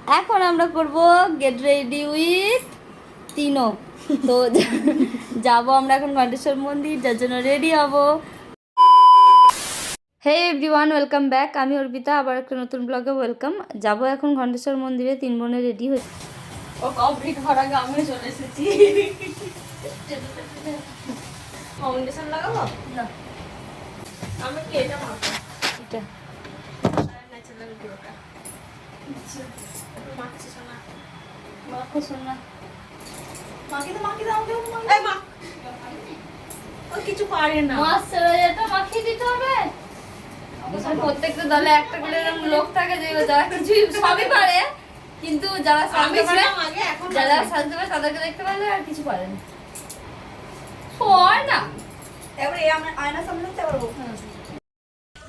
এখন আমরা করব গেট রেডি উইথ তিনো। তো যাবো আমরা এখন ঘণ্টেশ্বর মন্দির, যার জন্য রেডি হব। Hey everyone, welcome back. আমি অর্পিতা, আবার একটা নতুন ব্লগে ওয়েলকাম। যাবো এখন ঘণ্টেশ্বর মন্দিরে, তিন বোনে রেডি হচ্ছে। ও কমপ্লিট হওয়ার আগে আমিও চলে এসেছি। ফাউন্ডেশন লাগাবো না, আমি কি এটা মাখবো, এটা ন্যাচারাল গ্লোটা। আচ্ছা মাখছি সোনা, মাখো সোনা, মাখি দাও কেউ এই মা ও কিছু পারে না। ময়শ্চারাইজারটা মাখিয়ে দিতে হবে। প্রত্যেকটা দলে একটা করে এরকম লোক থাকে যে যারা কিছু সবই পারে, কিন্তু যারা সাজতে পারে, যারা সাজতে পারে তাদেরকে দেখতে পারলে আর কিছু পারে না। না এবারে আমরা আয়নার সামনে দেখতে পারবো।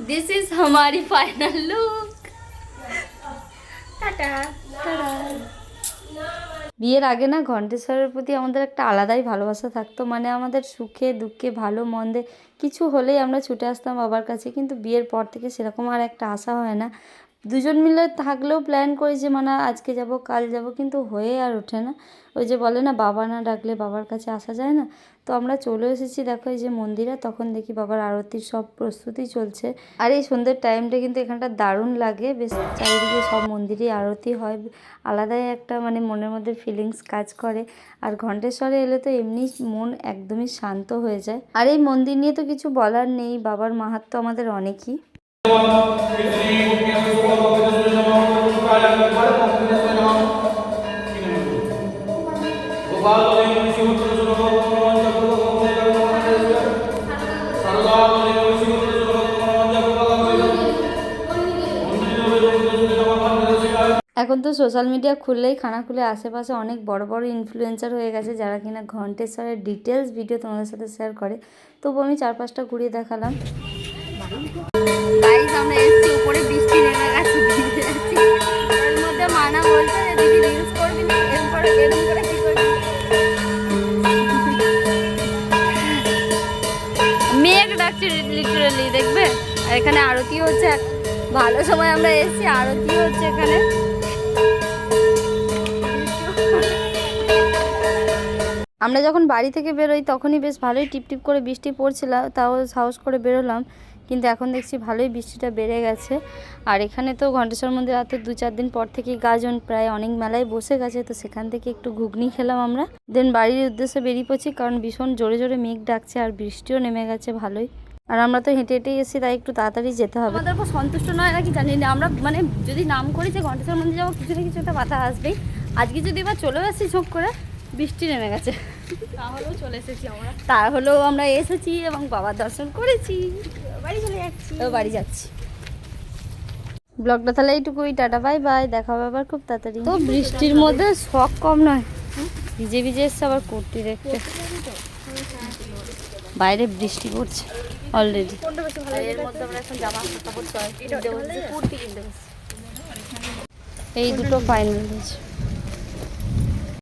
দিস ইজ हमारी ফাইনাল লুক। Tata tata. বিয়ের আগে না ঘণ্টেশ্বরের প্রতি আমাদের একটা আলাদাই ভালোবাসা থাকতো। মানে আমাদের সুখে দুঃখে ভালো মন্দে কিছু হলেই আমরা ছুটে আসতাম বাবার কাছে। কিন্তু বিয়ের পর থেকে সেরকম আর একটা আশা হয় না। দুজন মিলে থাকলেও প্ল্যান করি যে মানে আজকে যাব কাল যাব, কিন্তু হয়ে আর ওঠে না। ওই যে বলে না বাবা না ডাকলে বাবার কাছে আসা যায় না। তো আমরা চলে এসেছি, দেখো এই যে মন্দিরে। তখন দেখি বাবার আরতির সব প্রস্তুতি চলছে। আর এই সন্ধ্যের টাইমটা কিন্তু এখানটা দারুণ লাগে। বেশ চারিদিকে সব মন্দিরে আরতি হয়, আলাদাই একটা মানে মনের মধ্যে ফিলিংস কাজ করে। আর ঘণ্টেশ্বরে এলে তো এমনি মন একদমই শান্ত হয়ে যায়। আর এই মন্দির নিয়ে তো কিছু বলার নেই, বাবার মাহাত্ম্য আমাদের অনেকই। এখন তো সোশ্যাল মিডিয়া খুললেই খানা খুলে আশেপাশে অনেক বড় বড় ইনফ্লুয়েন্সার হয়ে গেছে, যারা কিনা ঘণ্টেশ্বরের ডিটেলস ভিডিও তোমাদের সাথে শেয়ার করে। তবু আমি 4-5টা ঘুরিয়ে দেখালাম। গাইস আমরা এসেছি উপরে, বৃষ্টি নেমে গেছে, ভিজে যাচ্ছি। এর মধ্যে মানা বলছে যে দিদি রিলস করবি না, এরকম করে কি করবি। মেঘ ডাকছে লিটারালি, দেখবে। আর এখানে আরতি হচ্ছে, ভালো সময় আমরা এসেছি, আরতি হচ্ছে এখানে। আমরা যখন বাড়ি থেকে বেরোই তখনই বেশ ভালোই টিপটিপ করে বৃষ্টি পড়ছিল, তাও সাহস করে বেরোলাম। কিন্তু এখন দেখছি ভালোই বৃষ্টিটা বেড়ে গেছে। আর এখানে তো ঘণ্টেশ্বর মন্দির আর তো 2-4 দিন পর থেকেই গাজন প্রায় অনেক মেলায় বসে গেছে। তো সেখান থেকে একটু ঘুগনি খেলাম আমরা, দেন বাড়ির উদ্দেশ্যে বেরিয়ে পড়ছি, কারণ ভীষণ জোরে জোরে মেঘ ডাকছে আর বৃষ্টিও নেমে গেছে ভালোই। আর আমরা তো হেঁটে হেঁটেই এসেছি, তাই একটু তাড়াতাড়ি যেতে হবে। আমাদের উপর সন্তুষ্ট নয় নাকি জানি না, আমরা মানে যদি নাম করি যে ঘণ্টেশ্বর মন্দির যাবো, কিছু না কিছু একটা বাধা আসবেই। আজকে যদি এবার চলেও আসছি ঝোঁক করে, বৃষ্টি নেমে গেছে, তাহলেও চলে এসেছি আমরা, তাহলেও আমরা এসেছি এবং বাবার দর্শন করেছি। বাড়ি চলে যাচ্ছি, বাড়ি যাচ্ছি। ব্লগটা তাহলে এইটুকুই, টাটা বাই বাই, দেখা হবে আবার খুব তাড়াতাড়ি। তো বৃষ্টির মধ্যে শখ কম নয়, ভিজে ভিজে এসছে আবার কুর্তি দেখতে। বাইরে বৃষ্টি পড়ছে অলরেডি। এর মধ্যে আমরা এখন জামা কাপড় কুর্তি কিনতে, এই দুটো ফাইনাল হয়েছে।